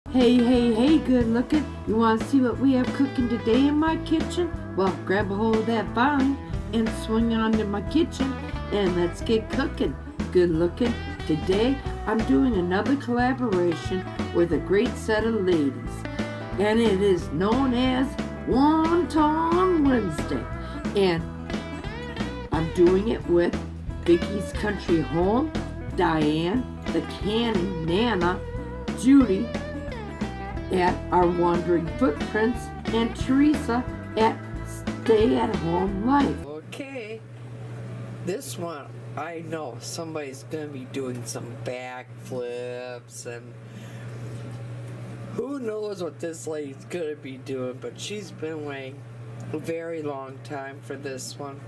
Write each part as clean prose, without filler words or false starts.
Hey, good looking. You want to see what we have cooking today in my kitchen? Well, grab a hold of that vine and swing on to my kitchen and let's get cooking. Good looking. Today, I'm doing another collaboration with a great set of ladies, and it is known as Wonton Wednesday. And I'm doing it with Vicky's Country Home, Diane, the Canning Nana, Judy, at Our Wandering Footprints, and Teresa at Stay at Home Life. Okay, this one, I know somebody's gonna be doing some backflips and who knows what this lady's gonna be doing, but she's been waiting a very long time for this one.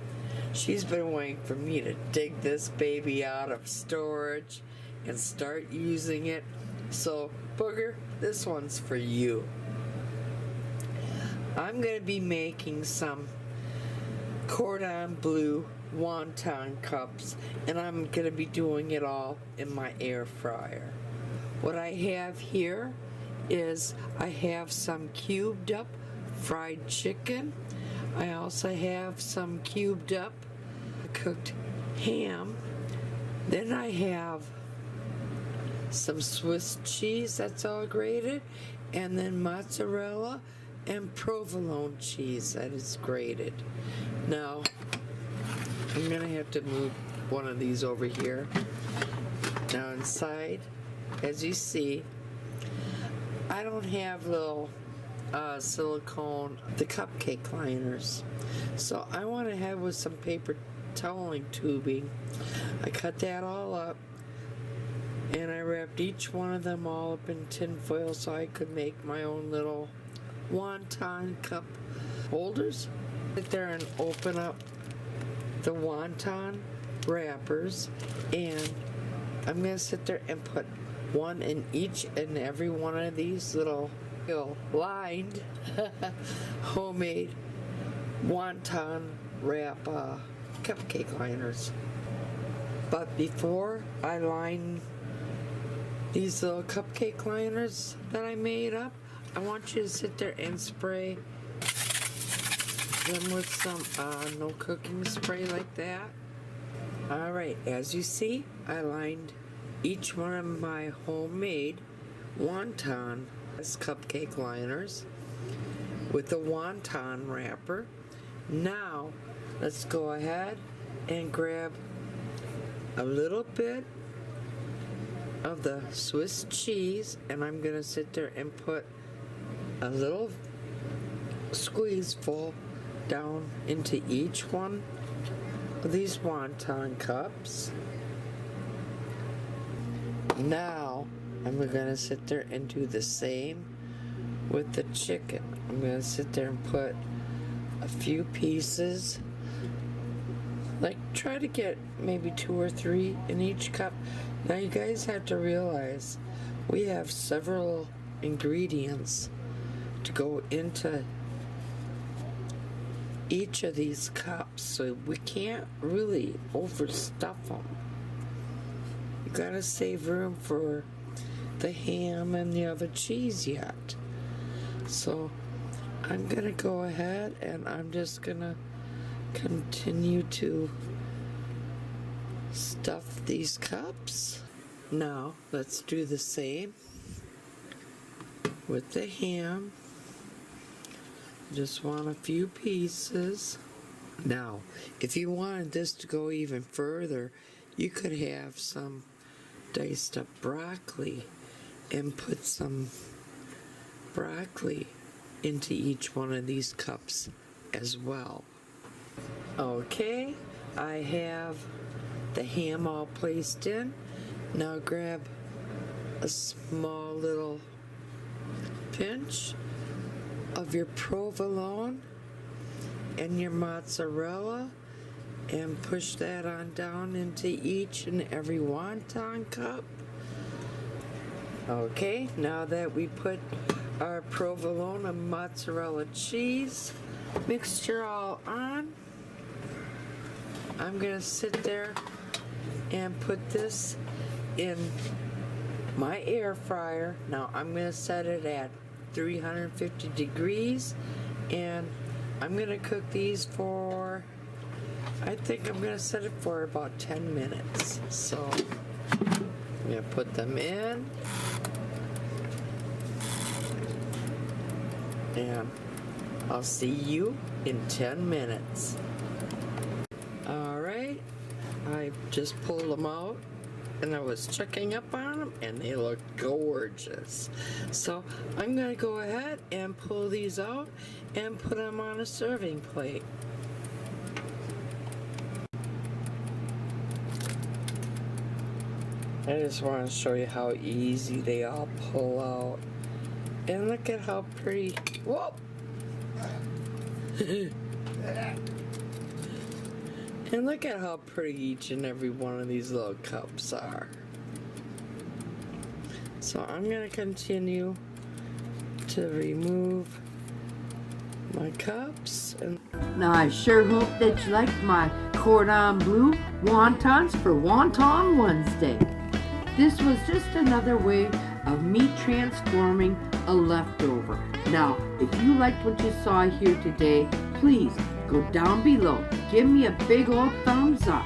She's been waiting for me to dig this baby out of storage and start using it. So, Booger, this one's for you. I'm going to be making some Cordon Bleu Wonton cups, and I'm going to be doing it all in my air fryer. What I have here is I have some cubed up fried chicken. I also have some cubed up cooked ham. Then I have some Swiss cheese that's all grated, and then mozzarella and provolone cheese that is grated. Now, I'm gonna have to move one of these over here. Now inside, as you see, I don't have little silicone, the cupcake liners. So I went ahead with some paper toweling tubing. I cut that all up, and I wrapped each one of them all up in tin foil so I could make my own little wonton cup holders. Sit there and open up the wonton wrappers, and I'm going to sit there and put one in each and every one of these little lined homemade wonton wrap cupcake liners. But before I line these little cupcake liners that I made up, I want you to sit there and spray them with some no cooking spray like that. Alright, as you see, I lined each one of my homemade wonton cupcake liners with the wonton wrapper. Now, let's go ahead and grab a little bit of the Swiss cheese, and I'm going to sit there and put a little squeeze full down into each one of these wonton cups. Now I'm going to sit there and do the same with the chicken. I'm going to sit there and put a few pieces, like try to get maybe 2 or 3 in each cup. Now you guys have to realize we have several ingredients to go into each of these cups, so we can't really overstuff them. You gotta save room for the ham and the other cheese yet. So I'm gonna go ahead and I'm just gonna continue to stuff these cups. Now let's do the same with the ham. Just want a few pieces. Now, if you wanted this to go even further, you could have some diced up broccoli and put some broccoli into each one of these cups as well. Okay, I have the ham all placed in. Now grab a small little pinch of your provolone and your mozzarella and push that on down into each and every wonton cup. Okay, now that we put our provolone and mozzarella cheese mixture all on, I'm going to sit there and put this in my air fryer. Now I'm going to set it at 350 degrees, and I'm going to cook these for, I think I'm going to set it for about 10 minutes. So I'm going to put them in, and I'll see you in 10 minutes. Alright, I just pulled them out, and I was checking up on them, and they look gorgeous. So I'm going to go ahead and pull these out and put them on a serving plate. I just want to show you how easy they all pull out. And look at how pretty. Whoa! And look at how pretty each and every one of these little cups are. So I'm going to continue to remove my cups. And Now I sure hope that you liked my Cordon Bleu Wontons for Wonton Wednesday. This was just another way of me transforming a leftover. Now, if you liked what you saw here today, please go down below. Give me a big old thumbs up.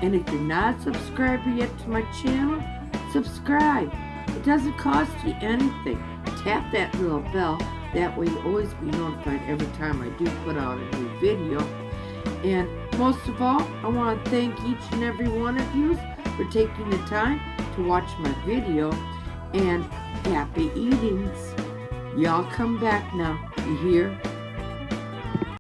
And if you're not a subscriber yet to my channel, subscribe. It doesn't cost you anything. Tap that little bell. That way you'll always be notified every time I do put out a new video. And most of all, I want to thank each and every one of you for taking the time to watch my video. And happy eatings. Y'all come back now. You hear?